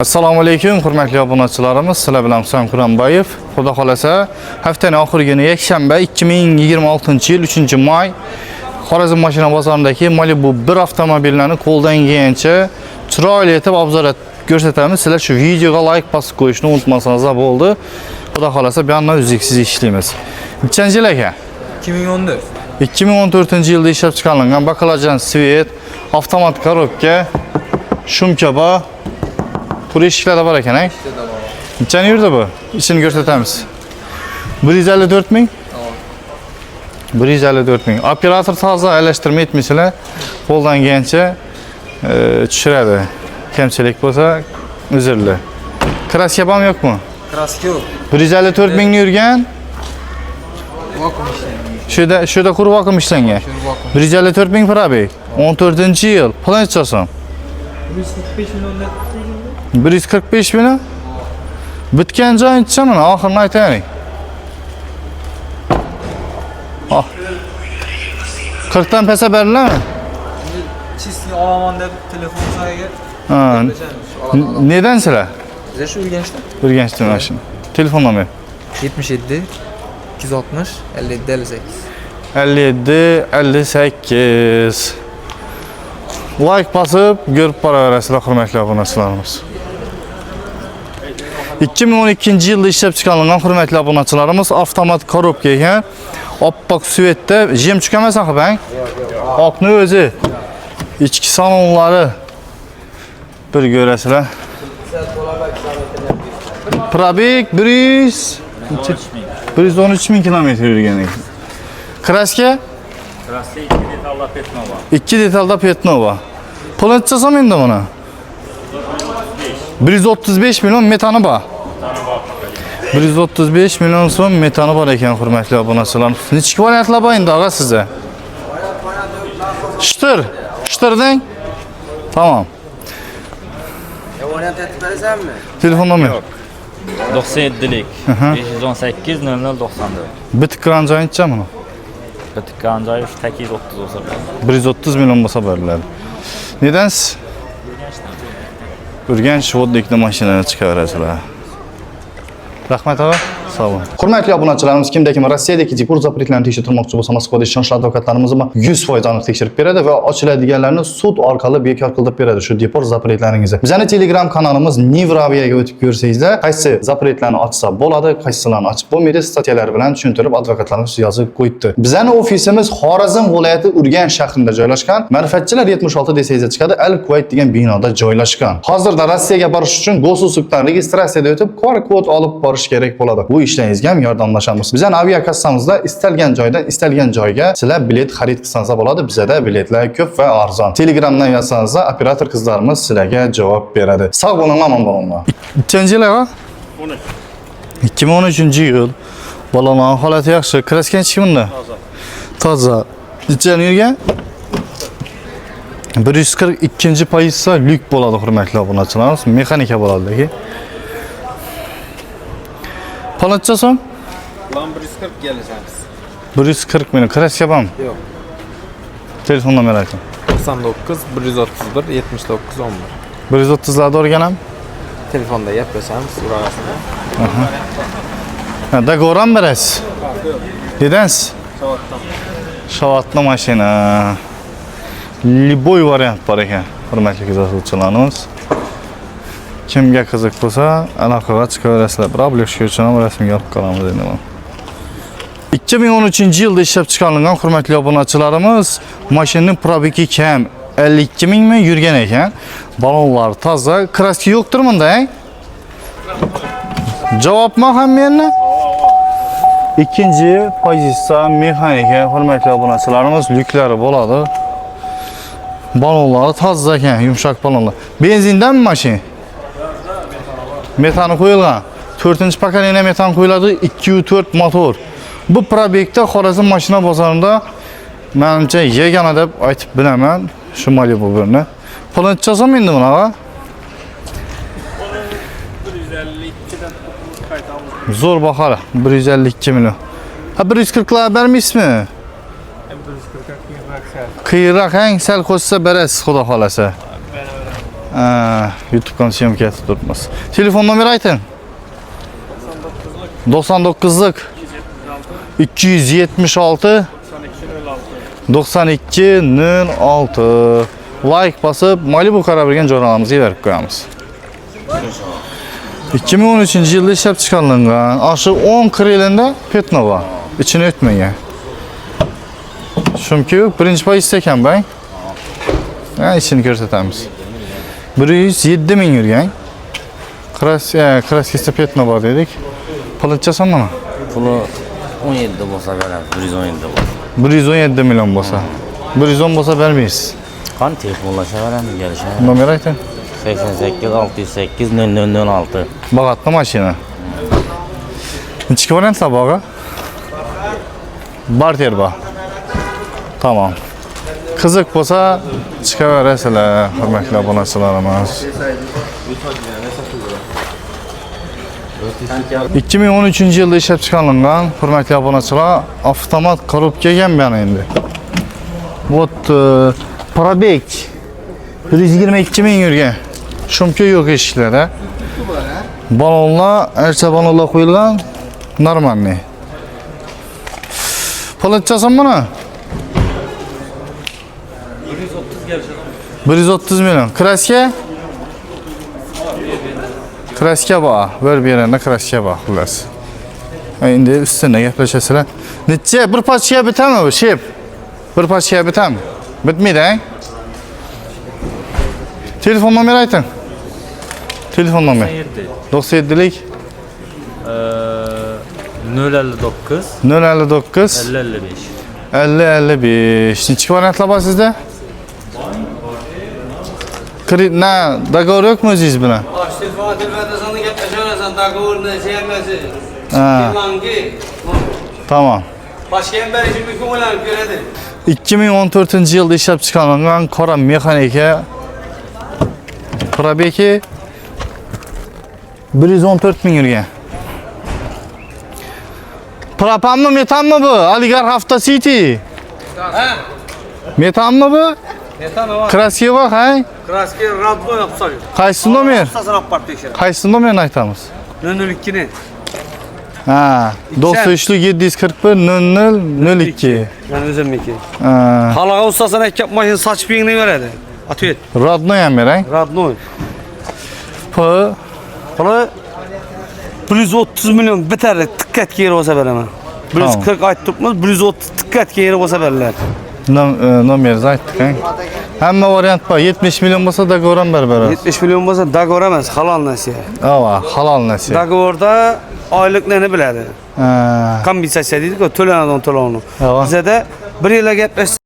Assalomu alaykum, hurmatli obunachilarimiz. Sizlar bilan Husan Quranbayev. Xudo xolasa, haftaning oxirgi kuni yakshanba 2026-yil 3-may Xorazm mashina bozoridagi Malibu 1 avtomobillarni qo'ldan kelgancha chiroyli etib obzor ko'rsatamiz. Sizlar shu videoga like bosib qo'yishni unutmasangiz bo'ldi. Xudo xolasa bu yerdan uzluksiz ishlaymiz. Nechanchi yil aka? 2014. 2014-yilda ishlab chiqarilgan bakalajan svet, avtomat korobka, shumka bor. Bu eshiklarda bor ekan, ha? Necha yurdi bu? İçini ko'rsatamiz. 154 ming? 154 ming. Operator toza alashtirma etmisizlar. Qo'ldan kelgancha tushiradi. Kamchilik bo'lsa, uzrli. Kraska bormi yo'qmi? Kraska yo'q. 154 mingni yurgan. Şurada qurib vakum ishlangan. 154 ming probeg. 14-yil. Plan nechasin? 145 milliondan 145 ming. Bitgan joyini aytsaman, oxirini aytaylik. Ah. 40 dan pasa beriladimi? Chistni olaman deb telefon soyaga. Ha. Neden sizlar? Bizlar shu Urganchda. Urganchda mashina. Telefon nomeri 77 260 57 57 58. Like basıp görüp boraverasizlar, hurmatli obunachilarimiz. 2012-yilda ishlab chiqarilgan hurmatli obunachilarimiz avtomat korobka ekan. Oppoq svetda jem chiqamas axir, bang. Oqni o'zi. Ichki salonlari bir ko'rasizlar. Probeg 113 ming kilometr yurgan ekan. Kraska? Kraska 2 detalda Petnova. 2 detalda Petnova. Pul neçasam endi buni? 135 million metani bor. 135 million so'm metani bor ekan, hurmatli obunachilar. Nechki variantlar bor endi og'a sizda? Shtirding? Tamam. Variant aytib berasanmi? Telefon nomeri? 97'lik 518 0094. Bitik kran joyi necha buni? Bitik anjay 830 olsa. 130 million bo'lsa beriladi. Neden? Urganch vodlikni mashinani chiqarasizlar. Rahmat og'a. Sağ olun. Hurmatli obunachilarimiz, kimdaki Rossiyadagi depor zapretlarini tekshirtirmoqchi bo'lsa, Moskvada ishonchli advokatlarimiz 100% aniq tekshirib beradi va ochiladiganlarni sud orqali bekor qilib beradi shu depor zapretlaringizni. Bizning Telegram kanalimiz Nivraviyaga o'tib ko'rsangizlar, qaysi zapretlarni ochsa bo'ladi, qaysilarini ochib bo'lmaydi, statyalar bilan tushuntirib advokatlarimiz yozib qo'yibdi. Bizning ofisimiz Xorazm viloyati Urganch shahrida joylashgan. Ma'rifatchilar 76 desangizlar chiqadi, Al-Kuvayt degan binoda joylashgan. Hozirda Rossiyaga borish uchun Gosusukdan registratsiyada o'tib, QR kod olib borish kerak bo'ladi. Bu ishlaringizga ham yordamlashamiz. Bizning aviakassamizda istalgan joydan istalgan joyga sizlar bilet xarid qilsangiz bo'ladi. Bizda biletlar ko'p va arzon. Telegramdan yozsangiz, operator qizlarimiz sizlarga javob beradi. Sog' bo'ling, omon bo'linglar. Nechanchi yil ha? 2013-yil. Bolalarning holati yaxshi. Kraska nechi bunda? Toza. Necha yurgan? 142-pozisiya lyuk bo'ladi, hurmatli obunachilarimiz. Mexanika bo'ladi. Palatça son? Lan 140 gelirsiniz. 140 milyon. Kraska bormi? Yo'q. Telefon nomeri ayting. 99 131 79 11. 130'larda o'rganam. Telefonda gaplashamiz, urasizlar. Ha, dogoran berasiz. Nedansiz? Shavatli mashina. Liboy variant bor ekan, hurmatli kuzatuvchilarimiz. Kimga qiziq bo'lsa, aloqaga chiqaverasizlar. Biroq bilishga uchun ham rasmga olib qolamiz endi. 2013-yilda ishlab chiqarilgan hurmatli obunachilarimiz, mashinaning probegi kam 52 mingmi yurgan ekan. Balonlar toza, kraska yo'qdir bunda, ha? Javobmi hamma? Ikkinchi pozitsiya mexanika, hurmatli obunachilarimiz, lyuklari bo'ladi. Balonlar toza ekan, yumshoq balonlar. Benzindanmi mashina? Metan qo'yilgan. 4-pokoleniya metan qo'yiladi, 2.4 motor. Bu probekda Xorazm mashina bozorida menimcha yagona deb aytib bilaman shu Malibu birni. Pulni nechasom endi bunaqa? 152 dan qaytamiz. Zo'r baho, 152 million. Ha 140 lar bermaysizmi? 140 qiyinroq. Qiyinroq hang sal qo'shsa berasiz, xudo xolasa. YouTube'dan syomka etib turibmiz. Telefon nomeri ayting. 99'lik 276 9206. Like basıp Malibu karabilgen jo'ralamizga berib qo'yamiz. 2013-yilda ishlab chiqarilgan, aşı 10 krelinde Petnova. İçine ötmeyin. Çünkü birinci pay istekan ben. İçini ko'rsatamiz. 107 ming yurgan. Kraskasi Petnova dedik. Pulitchasan mana. Pulu 17 bo'lsa beramiz, 117 bo'lsa. 117 milyon bo'lsa. 110 bo'lsa bermaysiz. Qani telefonlasha beramiz, kelishamiz. Nomer ayting. 88 608 0006. Bag'atli mashina. Ichki variantlar bormi? Barter bor. Tamam. Qiziq bo'lsa chiqaverasizlar, hurmatli obunachilarimiz. 2013-yilda ishlab chiqarilgan, hurmatli obunachilar, avtomat korobka ham bor endi. Вот pробег 122 ming yurgan. Shumka yo'q eshiklarda. Balonlar, archa balonlar qo'yilgan, normalniy. Pulitchasan buni? 130 milyon. Kraska? Kraska bor. Bir yerinde kraska bor, xullas. Endi ustida gaplashasizlar. Necha bir parchaga bitami bu shep? Bir parchaga bitami? Bitmaydi, ha? Telefon nomeri ayting. Telefon nomeri. 97'lik 059 059 50 55. 50 55. Neçik variantlar var sizde? Ne? Dogovor yok mu o'zingiz bilan? Telefon telefon gaplashaversan, dogovorni sevmasiz. Ha. Tamam. Başka ham berishim mumkin o'ylanib ko'radi. 2014-yilda ishlab chiqarilgan qora mexanika probegi 114 ming yurgan. Propanmi, metanmi bu? Oligarx Avto City. Ha? Metanmi bu? Metan var. Kraska bor, ha? Kraski radno yapsak. Qaysi nomer? Sasrab part tekshir. Qaysi nomerni aytamiz? 002 ni. Ha, 93 741 0002. Yani o'zimniki. Ha, Xalaqqa ustasini aytib mashina sochib yengni beradi. Atvet. Radnoy ham berang. Radno. P Buni 130 milyon bitar tiqqat keri bo'lsa beraman. 140 aytib turibmiz, 130 tiqqat keri bo'lsa beralar. nomeringizni aytdik, ha? Hamma variant bor. 70 milyon bo'lsa dogovor ham beramiz. 70 milyon bo'lsa dogovor emas, halol nasiya. Ava, halol nasiya. Dogovorda oyliklarni biladi. Ha. Kompensatsiya deydi-ku, to'lanadigan to'lovni. Ava. Bizda bir yilga gaplashsa